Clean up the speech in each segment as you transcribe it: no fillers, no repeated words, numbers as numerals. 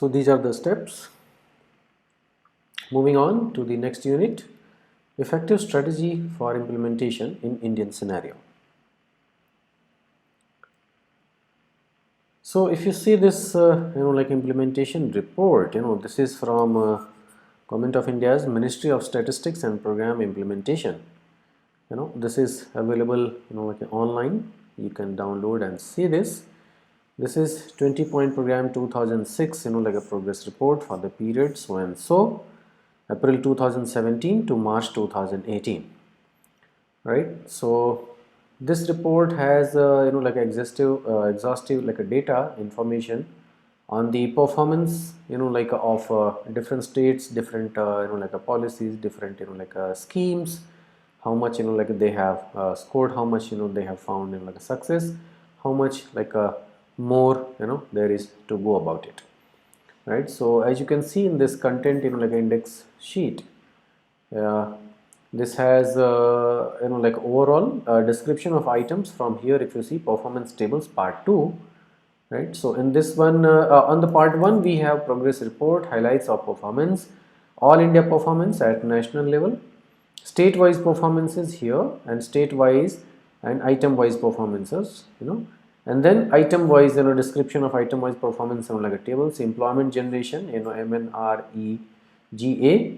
So these are the steps. Moving on to the next unit, effective strategy for implementation in Indian scenario. So if you see this, like implementation report, this is from Government of India's Ministry of Statistics and Program Implementation. This is available, like online. You can download and see this. This is 20-point program 2006, like a progress report for the period so and so, April 2017 to March 2018. Right. So this report has like exhaustive like a data information on the performance like of different states, different like policies, different like schemes, how much like they have scored, how much they have found like a success, how much like more there is to go about it, right? So as you can see in this content like index sheet, this has like overall description of items from here. If you see performance tables part 2, right? So in this one, on the part 1 we have progress report, highlights of performance, all India performance at national level, state wise performances here, and state wise and item wise performances, and then item wise description of item wise performance like a tables, employment generation, MNREGA.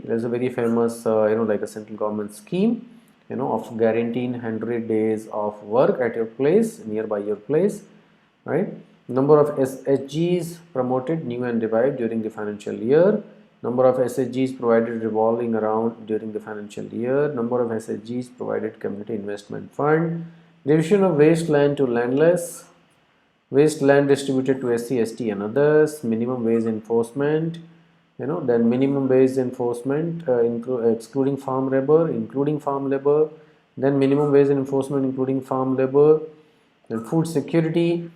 There is a very famous like a central government scheme of guaranteeing 100 days of work at your place, nearby your place, right? Number of SHGs promoted, new and revived during the financial year, number of SHGs provided revolving around during the financial year, number of SHGs provided community investment fund, division of waste land to landless, waste land distributed to SC, ST and others, minimum wage enforcement, then minimum wage enforcement excluding farm labor, including farm labor, then minimum wage enforcement including farm labor, then food security,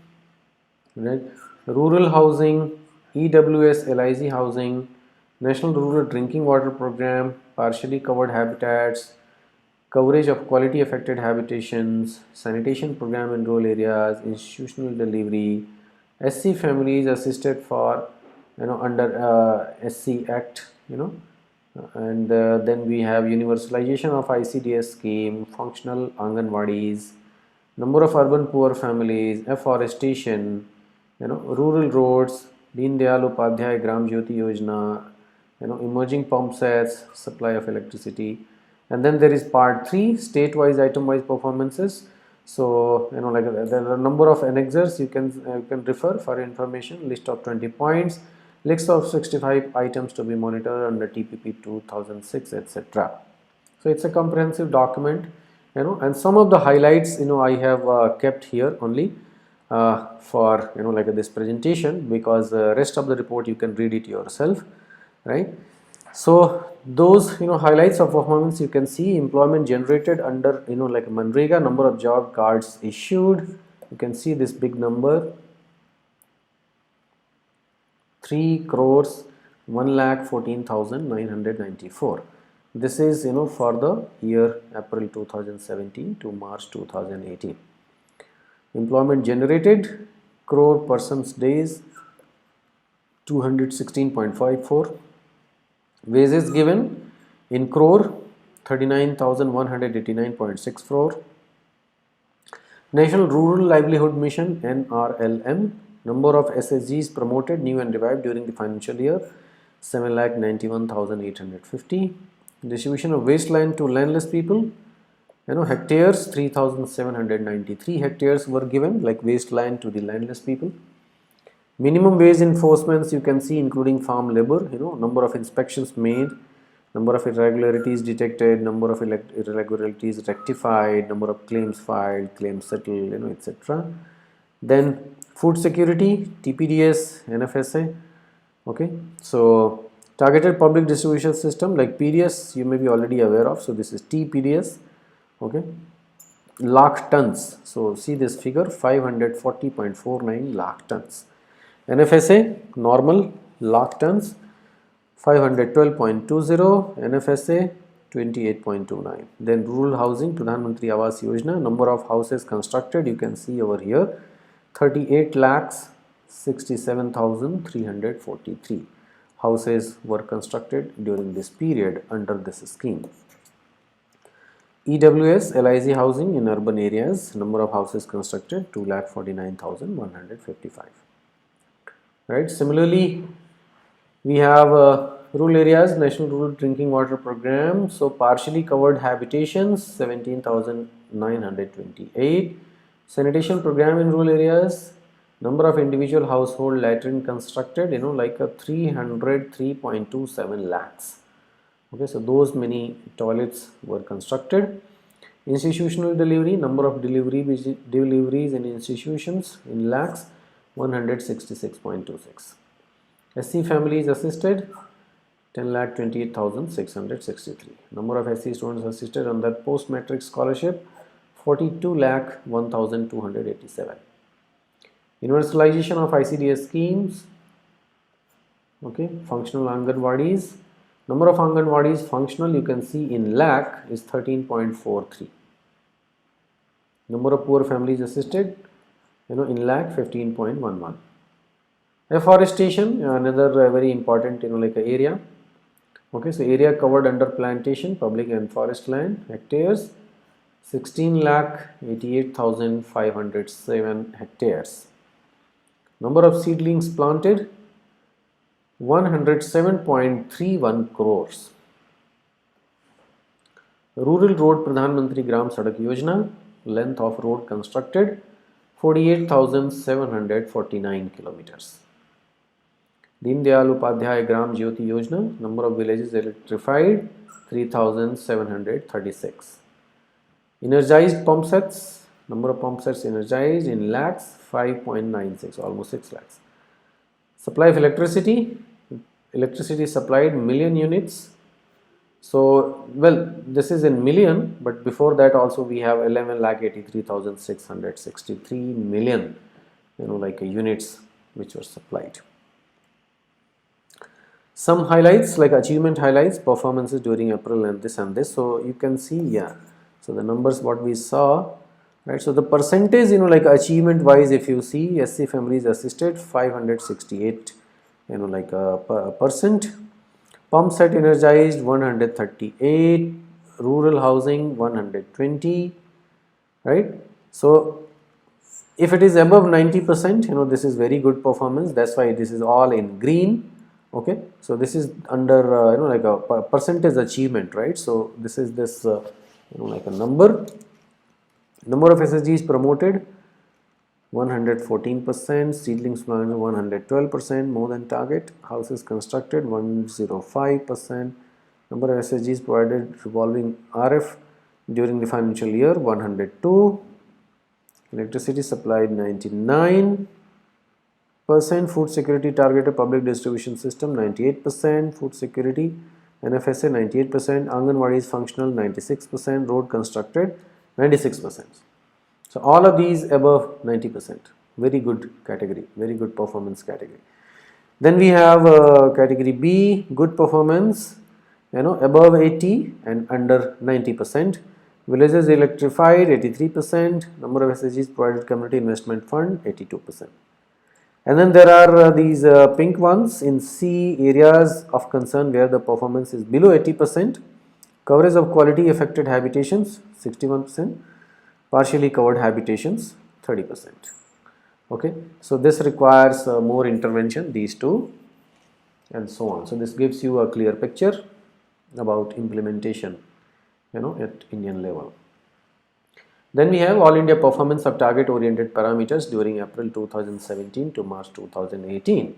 right? Rural housing, EWS LIC housing, National Rural Drinking Water Program, partially covered habitats, coverage of quality affected habitations, sanitation program in rural areas, institutional delivery, SC families assisted for under SC Act, and then we have universalization of ICDS scheme, functional Anganwadis, number of urban poor families, afforestation, rural roads, Deen Dayal Upadhyay Gram Jyoti Yojana, emerging pump sets, supply of electricity, and then there is part 3, state-wise, item-wise performances. So like there are a number of annexures you can refer for information. List of 20 points, list of 65 items to be monitored under TPP 2006, etc. So it's a comprehensive document, and some of the highlights I have kept here only for like this presentation, because rest of the report you can read it yourself, right? So those highlights of performance, you can see employment generated under like Manrega, number of job cards issued, you can see this big number, 3 crores 1,14,994. This is for the year April 2017 to March 2018. Employment generated, crore persons days 216.54. Wages given in crore 39,189.64. National Rural Livelihood Mission NRLM, number of SSGs promoted, new and revived during the financial year 7,91,850. Distribution of wasteland to landless people, hectares 3,793 hectares were given like wasteland to the landless people. Minimum wage enforcements you can see including farm labor, number of inspections made, number of irregularities detected, number of irregularities rectified, number of claims filed, claims settled, etc. Then food security, TPDS, NFSA. Okay, so targeted public distribution system like PDS you may be already aware of, so this is TPDS. Okay, lakh tons, so see this figure 540.49 lakh tons. NFSA normal lakh tons 512.20, NFSA 28.29. Then rural housing, Pradhan Mantri Awas Yojana, number of houses constructed you can see over here 38 lakhs 67,343 houses were constructed during this period under this scheme. EWS LIC housing in urban areas, number of houses constructed 2,49,155. Right. Similarly, we have rural areas, National Rural Drinking Water Program. So partially covered habitations 17,928. Sanitation program in rural areas, number of individual household latrine constructed, like a 303.27 lakhs. Okay, so those many toilets were constructed. Institutional delivery, number of deliveries in institutions in lakhs 166.26. SC families assisted 10,28,663. Number of SC students assisted under post matric scholarship 42,01,287. Universalization of ICDS schemes. Okay, functional Anganwadis. Number of Anganwadis functional, you can see in lakh is 13.43. Number of poor families assisted, in lakh 15.11. Afforestation, another very important, like a area. Okay, so area covered under plantation, public and forest land, hectares, 16,88,507 hectares. Number of seedlings planted, 107.31 crores. Rural road Pradhan Mantri Gram Sadak Yojana, length of road constructed 48,749 kilometers. Deen Dayal Upadhyay Gram Jyoti Yojana, number of villages electrified 3,736. Energized pump sets, number of pump sets energized in lakhs 5.96, almost 6 lakhs. Supply of electricity supplied million units. So, well, this is in million, but before that also we have 11,83,663 million, like units which were supplied. Some highlights, like achievement highlights, performances during April and this. So you can see, yeah. So the numbers what we saw, right? So the percentage, like achievement wise, if you see, SC families assisted 568, percent. Pump set energized 138, rural housing 120, right? So if it is above 90%, this is very good performance. That's why this is all in green. Okay, so this is under like a percentage achievement, right? So this is this like a number of SSGs promoted 114%, seedlings planted 112%, more than target, houses constructed 105%, number of SSGs provided revolving RF during the financial year 102, electricity supplied 99%, food security targeted public distribution system 98%, food security NFSA 98%, Anganwadi is functional 96%, road constructed 96%. So all of these above 90%, very good category, very good performance category. Then we have category B, good performance, above 80 and under 90%. Villages electrified 83%, number of SSGs provided community investment fund 82%. And then there are these pink ones in C, areas of concern where the performance is below 80%, coverage of quality affected habitations 61%, partially covered habitations 30%. Okay, so this requires more intervention, these two, and so on. So this gives you a clear picture about implementation, at Indian level. Then we have All India performance of target oriented parameters during April 2017 to March 2018,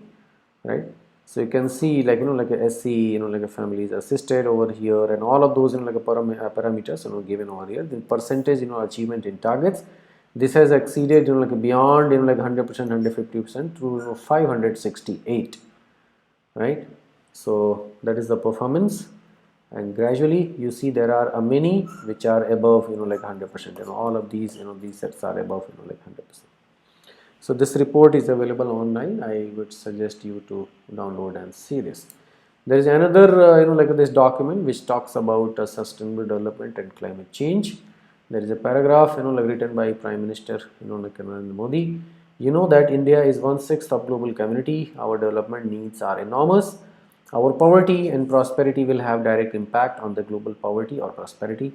right? So you can see like like a SC, like a families assisted over here, and all of those like a parameters given over here. The percentage achievement in targets, this has exceeded like beyond like 100%, 150% to 568, right? So that is the performance. And gradually you see there are many which are above like 100%, all of these these sets are above like 100%. So this report is available online. I would suggest you to download and see this. There is another like this document which talks about sustainable development and climate change. There is a paragraph like written by Prime Minister like Narendra Modi. You know that India is 1/6 of global community. Our development needs are enormous. Our poverty and prosperity will have direct impact on the global poverty or prosperity.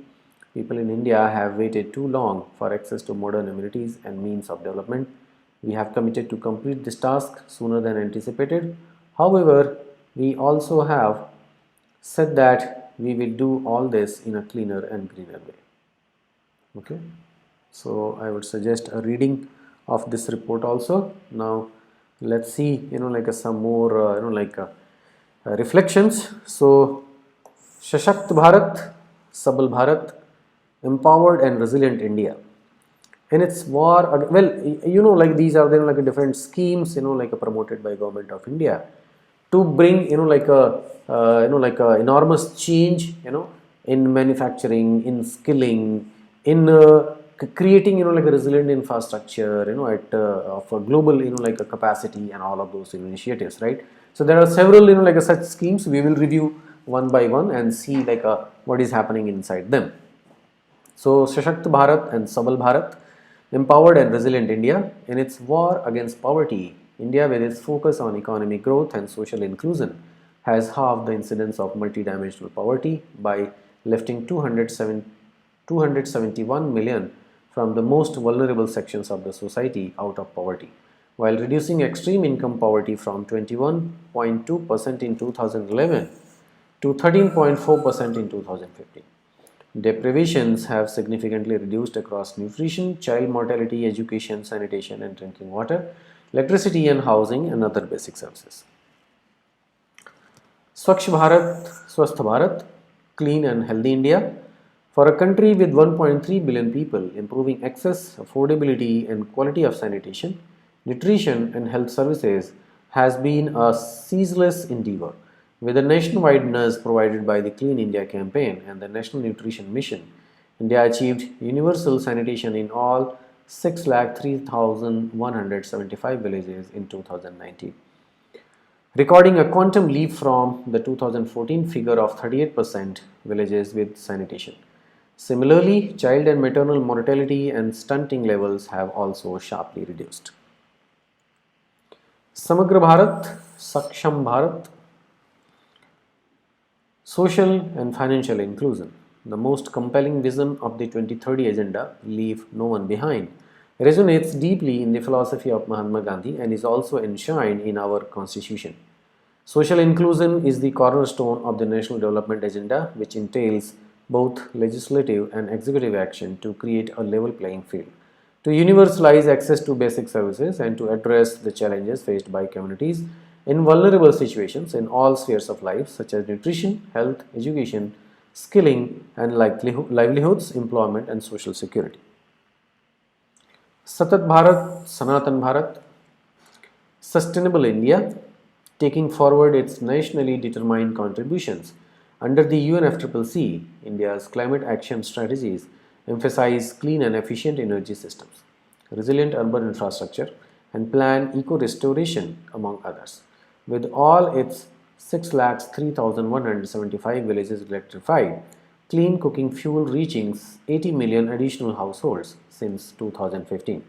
People in India have waited too long for access to modern amenities and means of development. We have committed to complete this task sooner than anticipated. However, we also have said that we will do all this in a cleaner and greener way. Okay, so I would suggest a reading of this report also. Now let's see, like some more reflections. So Shashakt Bharat, Sabal Bharat, empowered and resilient India. And it's war, well, like these are like different schemes, like promoted by government of India to bring, like a enormous change, in manufacturing, in skilling, in creating, like a resilient infrastructure, at of a global, like a capacity and all of those initiatives, right? So there are several, like such schemes. We will review one by one and see like what is happening inside them. So, Shashakt Bharat and Sabal Bharat, empowered and resilient India. In its war against poverty, India, with its focus on economic growth and social inclusion, has halved the incidence of multidimensional poverty by lifting 271 million from the most vulnerable sections of the society out of poverty, while reducing extreme income poverty from 21.2% in 2011 to 13.4% in 2015. Deprivations have significantly reduced across nutrition, child mortality, education, sanitation and drinking water, electricity and housing and other basic services. Swachh Bharat, Swasth Bharat, clean and healthy India. For a country with 1.3 billion people, improving access, affordability and quality of sanitation, nutrition and health services has been a ceaseless endeavor. With the nationwide nurse provided by the Clean India campaign and the National Nutrition Mission, India achieved universal sanitation in all 6,03,175 villages in 2019, recording a quantum leap from the 2014 figure of 38% villages with sanitation. Similarly, child and maternal mortality and stunting levels have also sharply reduced. Samagra Bharat, Saksham Bharat, social and financial inclusion. The most compelling vision of the 2030 Agenda, Leave No One Behind, resonates deeply in the philosophy of Mahatma Gandhi and is also enshrined in our Constitution. Social inclusion is the cornerstone of the National Development Agenda, which entails both legislative and executive action to create a level playing field, to universalize access to basic services, and to address the challenges faced by communities in vulnerable situations in all spheres of life, such as nutrition, health, education, skilling, and livelihoods, employment, and social security. Satat Bharat, Sanatan Bharat, Sustainable India, taking forward its nationally determined contributions. Under the UNFCCC, India's climate action strategies emphasize clean and efficient energy systems, resilient urban infrastructure, and plan eco-restoration, among others. With all its 6,03,175 villages electrified, clean cooking fuel reaching 80 million additional households since 2015.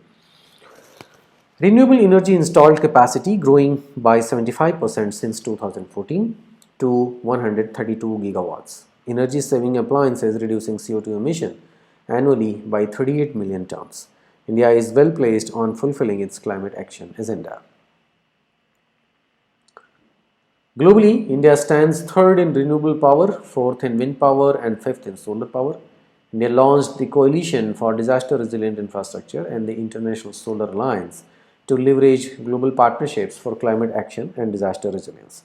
Renewable energy installed capacity growing by 75% since 2014 to 132 gigawatts. Energy saving appliances reducing CO2 emission annually by 38 million tons. India is well placed on fulfilling its climate action agenda. Globally, India stands third in renewable power, fourth in wind power, and fifth in solar power. India launched the Coalition for Disaster Resilient Infrastructure and the International Solar Alliance to leverage global partnerships for climate action and disaster resilience.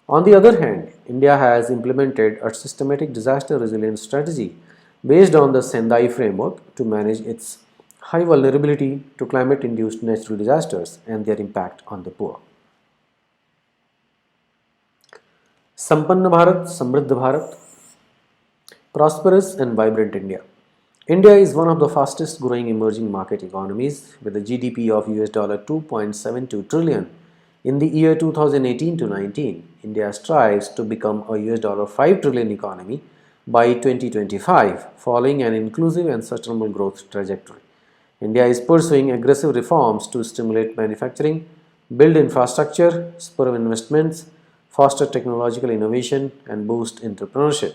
On the other hand, India has implemented a systematic disaster resilience strategy based on the Sendai framework to manage its high vulnerability to climate induced natural disasters and their impact on the poor. Sampanna Bharat, Samriddha Bharat, prosperous and vibrant India. India is one of the fastest growing emerging market economies with a GDP of US $2.72 trillion. In the year 2018 to 19, India strives to become a US $5 trillion economy by 2025, following an inclusive and sustainable growth trajectory. India is pursuing aggressive reforms to stimulate manufacturing, build infrastructure, spur investments, foster technological innovation, and boost entrepreneurship.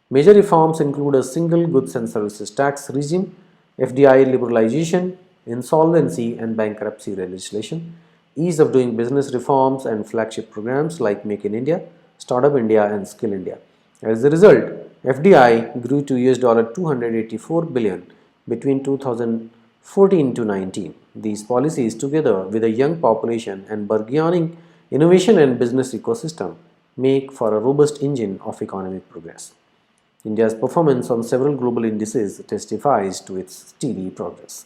Major reforms include a single goods and services tax regime, FDI liberalization, insolvency and bankruptcy legislation, ease of doing business reforms, and flagship programs like Make in India, Startup India, and Skill India. As a result, FDI grew to $284 billion between 2014 to 19. These policies, together with a young population and burgeoning innovation and business ecosystem, make for a robust engine of economic progress. India's performance on several global indices testifies to its steady progress.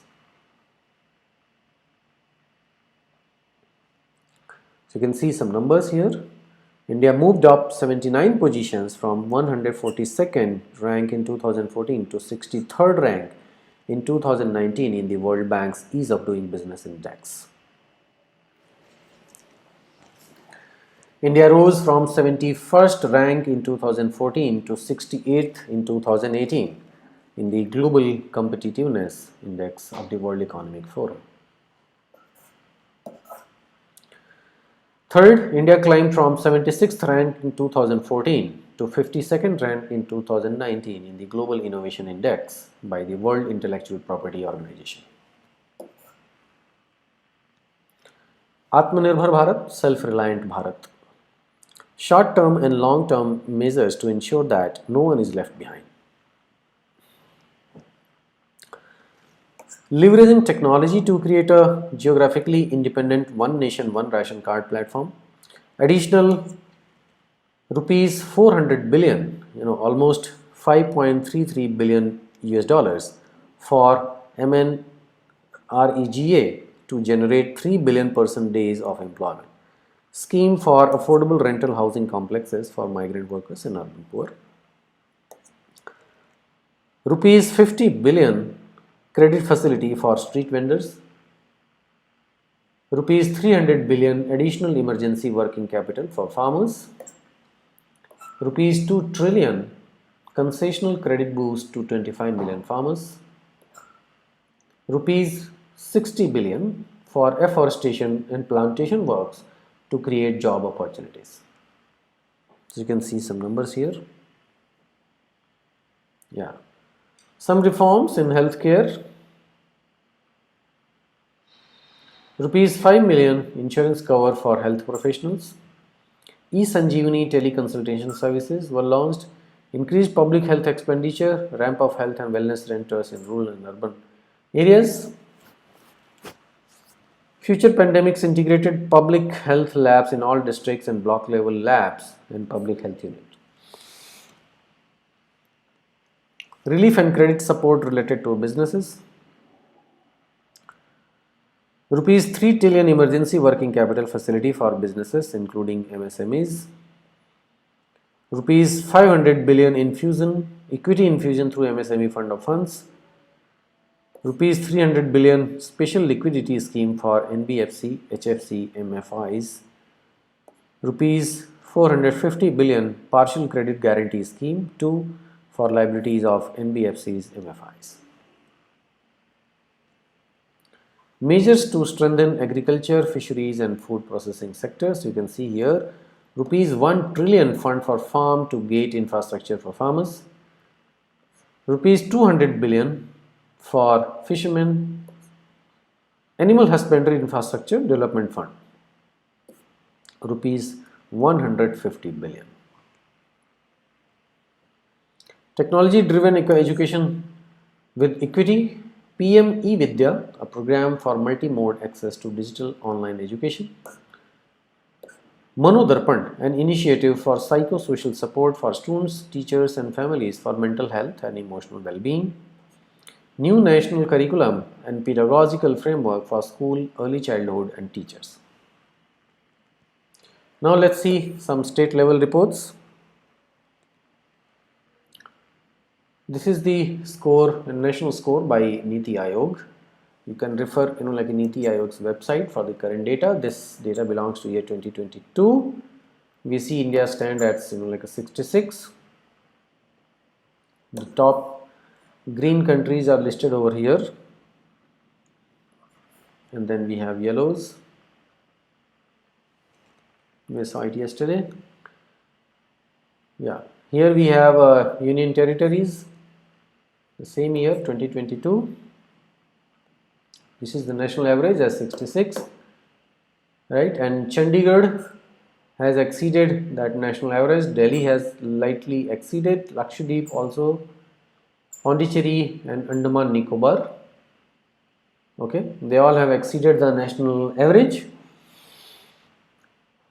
So you can see some numbers here. India moved up 79 positions from 142nd rank in 2014 to 63rd rank in 2019 in the World Bank's Ease of Doing Business Index. India rose from 71st rank in 2014 to 68th in 2018 in the Global Competitiveness Index of the World Economic Forum. Third, India climbed from 76th rank in 2014 to 52nd rank in 2019 in the Global Innovation Index by the World Intellectual Property Organization. Atmanirbhar Bharat, Self-Reliant Bharat. Short-term and long-term measures to ensure that no one is left behind. Leveraging technology to create a geographically independent one nation one ration card platform. Additional rupees 400 billion, almost 5.33 billion US dollars for MNREGA to generate 3 billion person days of employment. Scheme for affordable rental housing complexes for migrant workers and urban poor. Rupees 50 billion credit facility for street vendors. Rupees 300 billion additional emergency working capital for farmers. Rupees 2 trillion concessional credit boost to 25 million farmers. Rupees 60 billion for afforestation and plantation works to create job opportunities. So you can see some numbers here. Yeah. Some reforms in healthcare. Rupees 5 million insurance cover for health professionals. E-Sanjeevani teleconsultation services were launched. Increased public health expenditure, ramp of health and wellness centers in rural and urban areas. Future pandemics integrated public health labs in all districts and block level labs in public health unit. Relief and credit support related to businesses. Rupees 3 trillion emergency working capital facility for businesses including MSMEs. Rupees 500 billion equity infusion through MSME fund of funds. Rupees 300 billion special liquidity scheme for NBFC, HFC, MFIs. Rupees 450 billion partial credit guarantee scheme 2 for liabilities of NBFCs, MFIs. Measures to strengthen agriculture, fisheries and food processing sectors. You can see here Rupees 1 trillion fund for farm to gate infrastructure for farmers. Rupees 200 billion for fishermen, animal husbandry infrastructure development fund. Rupees 150 billion. Technology driven education with equity. PM E-Vidya, a program for multi-mode access to digital online education. Mano Darpan, an initiative for psychosocial support for students, teachers and families for mental health and emotional well-being. New national curriculum and pedagogical framework for school, early childhood and teachers. Now let's see some state level reports. This is the score, national score by Niti Aayog. You can refer, like Niti Aayog's website for the current data. This data belongs to year 2022. We see India stand at like a 66. The top green countries are listed over here. and then we have yellows. We saw it yesterday. Yeah, here we have union territories, the same year 2022. This is the national average as 66, right? And Chandigarh has exceeded that national average. Delhi has lightly exceeded. Lakshadweep also. Pondicherry and Andaman Nicobar. Okay, they all have exceeded the national average.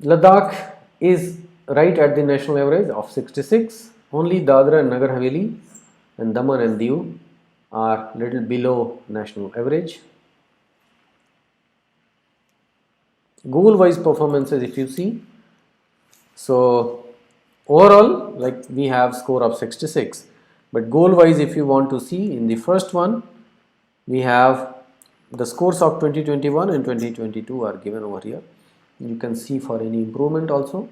Ladakh is right at the national average of 66. Only Dadra and Nagar Haveli and Daman and Diu are little below national average. Goal wise performances, if you see, so overall like we have score of 66, but goal wise if you want to see, in the first one we have the scores of 2021 and 2022 are given over here. You can see for any improvement also,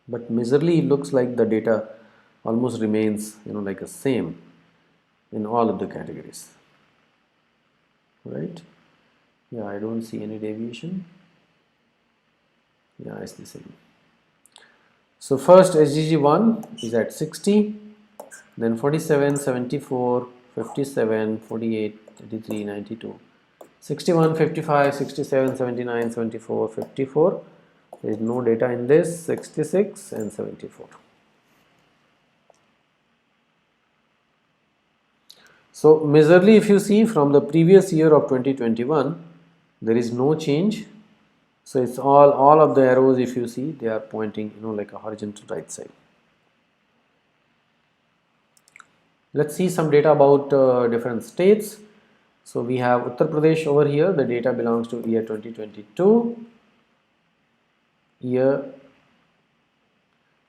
but majorly it looks like the data almost remains like the same in all of the categories, right? Yeah, I don't see any deviation. Yeah, it's the same. So first SDG1 is at 60, then 47, 74, 57, 48, 83, 92, 61, 55, 67, 79, 74, 54. There is no data in this, 66 and 74. So majorly if you see from the previous year of 2021, there is no change. So it's all of the arrows, if you see, they are pointing like a horizontal right side. Let's see some data about different states. So we have Uttar Pradesh over here. The data belongs to year 2022.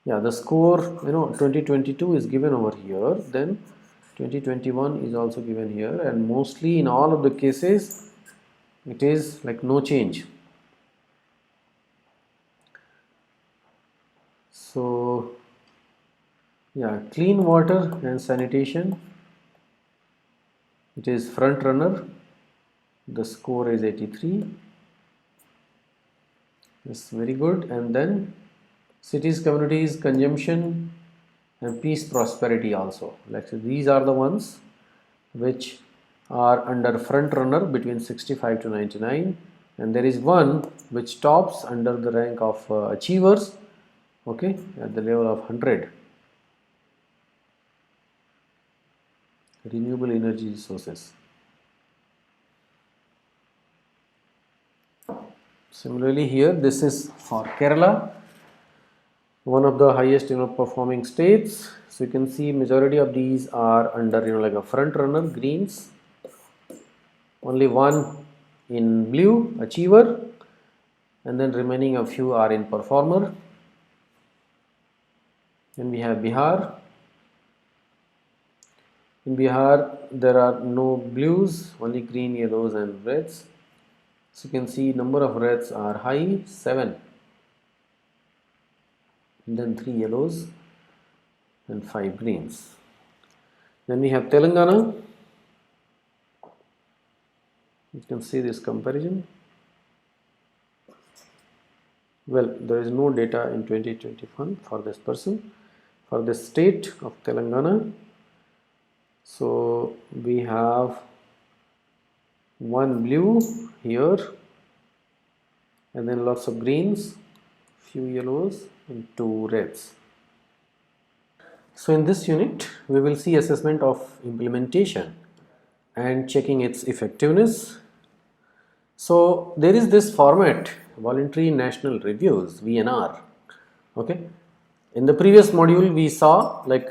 The score 2022 is given over here. Then 2021 is also given here, and mostly in all of the cases it is like no change. So yeah, clean water and sanitation, it is front runner. The score is 83. It's very good. And then cities, communities, consumption and peace, prosperity also. Like so these are the ones which are under front runner between 65 to 99, and there is one which tops under the rank of achievers, okay, at the level of 100. Renewable energy sources. Similarly here, this is for Kerala, one of the highest performing states. So you can see majority of these are under like a front runner, greens. Only one in blue, achiever, and then remaining a few are in performer. Then we have Bihar. In Bihar there are no blues, only green, yellows and reds. So you can see number of reds are high, 7, and then 3 yellows and 5 greens. Then we have Telangana. You can see this comparison. Well, there is no data in 2021 for this person, for the state of Telangana. So we have one blue here, and then lots of greens, few yellows and 2 reds. So in this unit we will see assessment of implementation and checking its effectiveness. So there is this format, voluntary national reviews, VNR. Okay, in the previous module we saw like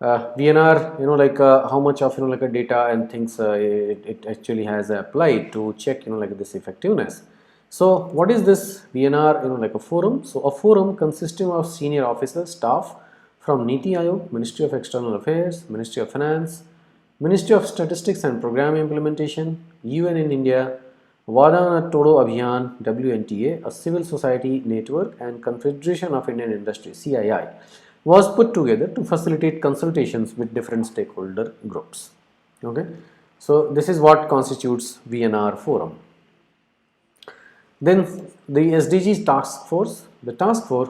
VNR, like how much of like a data and things it actually has applied to check like this effectiveness. So what is this VNR? Like a forum. So a forum consisting of senior officers, staff from Niti Aayog, Ministry of External Affairs, Ministry of Finance, Ministry of Statistics and Program Implementation, UN in India, Vadana Todo Abhiyan, WNTA, a civil society network, and Confederation of Indian Industry, CII, was put together to facilitate consultations with different stakeholder groups. Okay, So this is what constitutes VNR forum. Then the SDGs task force, the task force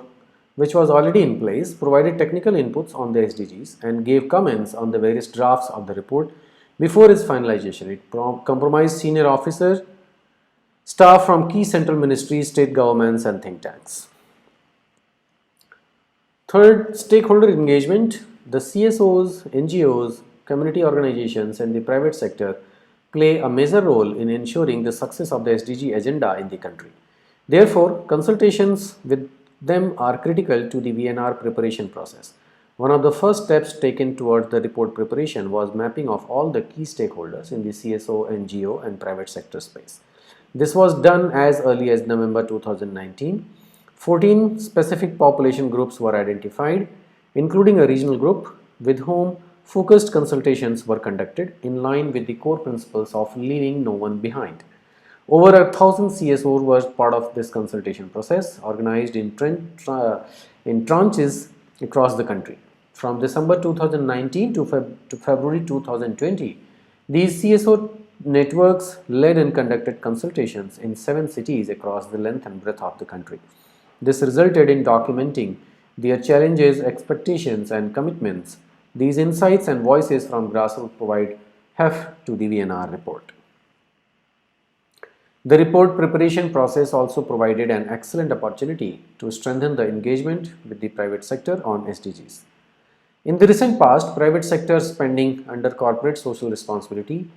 which was already in place provided technical inputs on the SDGs and gave comments on the various drafts of the report before its finalization. It compromised senior officers, staff from key central ministries, state governments and think tanks. Third, stakeholder engagement. The CSOs, NGOs, community organizations and the private sector play a major role in ensuring the success of the SDG agenda in the country. Therefore, consultations with them are critical to the VNR preparation process. One of the first steps taken towards the report preparation was mapping of all the key stakeholders in the CSO, NGO and private sector space. This was done as early as November 2019. 14 specific population groups were identified, including a regional group with whom focused consultations were conducted in line with the core principles of leaving no one behind. Over 1,000 CSOs were part of this consultation process, organized in tranches across the country. From December 2019 to February 2020, these CSO networks led and conducted consultations in 7 cities across the length and breadth of the country. This resulted in documenting their challenges, expectations, and commitments. These insights and voices from grassroots provide heft to the VNR report. The report preparation process also provided an excellent opportunity to strengthen the engagement with the private sector on SDGs. In the recent past, private sector spending under corporate social responsibility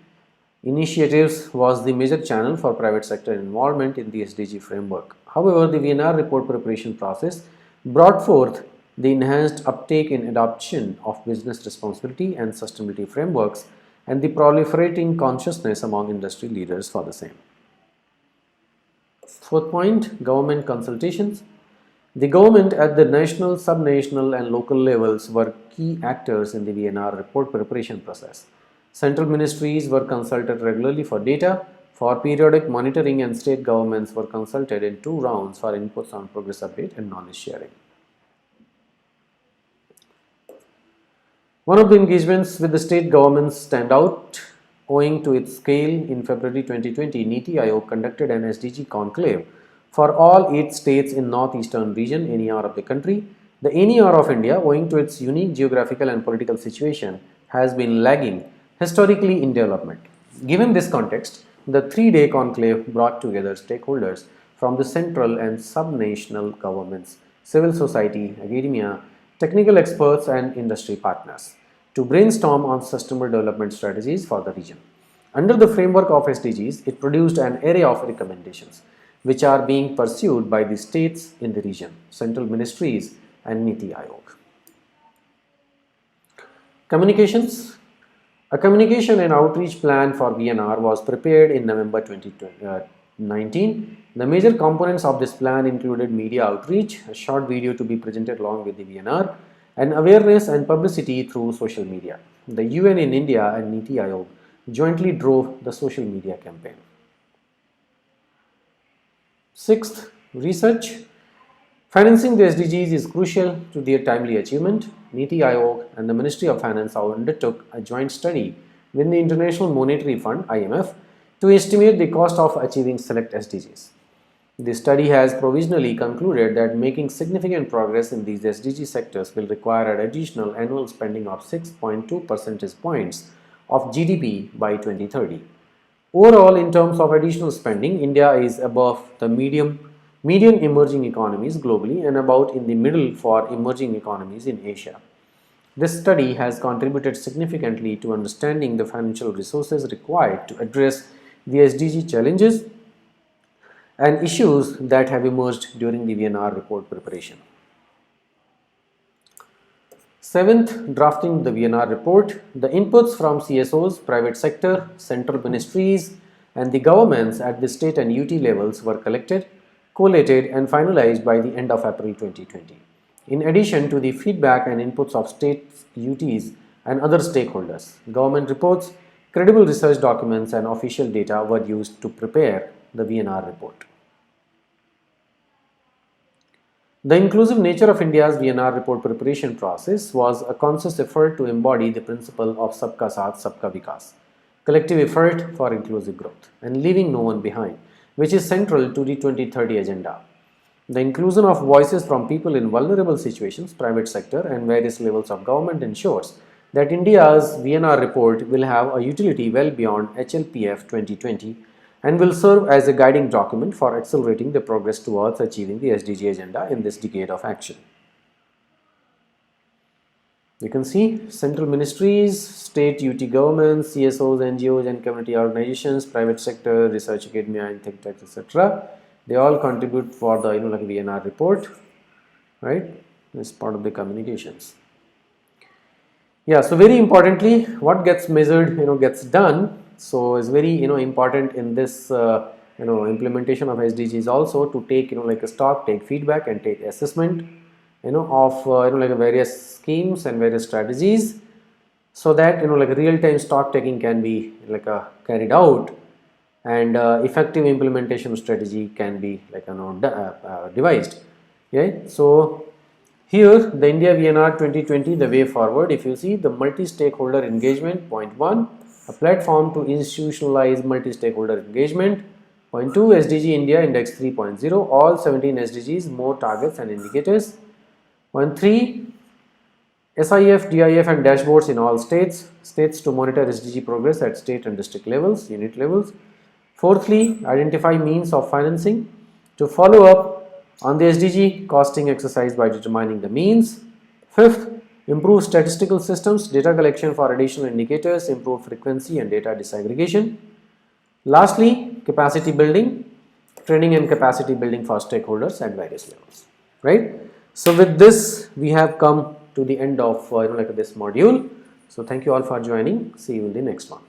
initiatives was the major channel for private sector involvement in the SDG framework. However, the VNR report preparation process brought forth the enhanced uptake in adoption of business responsibility and sustainability frameworks and the proliferating consciousness among industry leaders for the same. Fourth point, government consultations. The government at the national, sub-national and local levels were key actors in the VNR report preparation process. Central ministries were consulted regularly for data, for periodic monitoring, and state governments were consulted in 2 rounds for inputs on progress update and knowledge sharing. One of the engagements with the state governments stand out owing to its scale. In February 2020, NITI Aayog conducted an SDG conclave for all 8 states in northeastern region NER of the country. The NER of India, owing to its unique geographical and political situation, has been lagging historically in development. Given this context, the 3-day conclave brought together stakeholders from the central and sub-national governments, civil society, academia, technical experts and industry partners to brainstorm on sustainable development strategies for the region. Under the framework of SDGs, it produced an array of recommendations which are being pursued by the states in the region, central ministries and NITI Aayog. Communications. A communication and outreach plan for VNR was prepared in November 2019. The major components of this plan included media outreach, a short video to be presented along with the VNR, and awareness and publicity through social media. The UN in India and NITI Aayog jointly drove the social media campaign. Sixth, research. Financing the SDGs is crucial to their timely achievement. NITI Aayog and the Ministry of Finance undertook a joint study with the International Monetary Fund (IMF) to estimate the cost of achieving select SDGs. The study has provisionally concluded that making significant progress in these SDG sectors will require an additional annual spending of 6.2 percentage points of GDP by 2030. Overall, in terms of additional spending, India is above the median emerging economies globally and about in the middle for emerging economies in Asia. This study has contributed significantly to understanding the financial resources required to address the SDG challenges and issues that have emerged during the VNR report preparation. Seventh, drafting the VNR report. The inputs from CSOs, private sector, central ministries and the governments at the state and UT levels were collected, collated and finalized by the end of April 2020. In addition to the feedback and inputs of states, UTs and other stakeholders, government reports, credible research documents and official data were used to prepare the VNR report. The inclusive nature of India's VNR report preparation process was a conscious effort to embody the principle of Sabka Saath, Sabka Vikas. collective effort for inclusive growth and leaving no one behind, which is central to the 2030 agenda. The inclusion of voices from people in vulnerable situations, private sector and various levels of government ensures that India's VNR report will have a utility well beyond HLPF 2020 and will serve as a guiding document for accelerating the progress towards achieving the SDG agenda in this decade of action. You can see central ministries, state UT governments, CSOs, NGOs and community organizations, private sector, research academia and think tanks, etc. They all contribute for the like VNR report, right? As part of the communications. Yeah, so very importantly, what gets measured, gets done. So it's very important in this implementation of SDGs also to take like a stock, take feedback and take assessment of like various schemes and various strategies, so that like real-time stock taking can be like carried out and effective implementation strategy can be like devised. Okay, so here the India VNR 2020, the way forward, if you see the multi-stakeholder engagement, point 1, a platform to institutionalize multi-stakeholder engagement. Point 2, SDG India Index 3.0, all 17 SDGs, more targets and indicators. Point 3, SIF, DIF and dashboards in all states to monitor SDG progress at state and district levels, unit levels. Fourthly, identify means of financing to follow up on the SDG costing exercise by determining the means. Fifth, improve statistical systems, data collection for additional indicators, improve frequency and data disaggregation. Lastly, capacity building, training and capacity building for stakeholders at various levels, right? So with this, we have come to the end of like this module. So thank you all for joining. See you in the next one.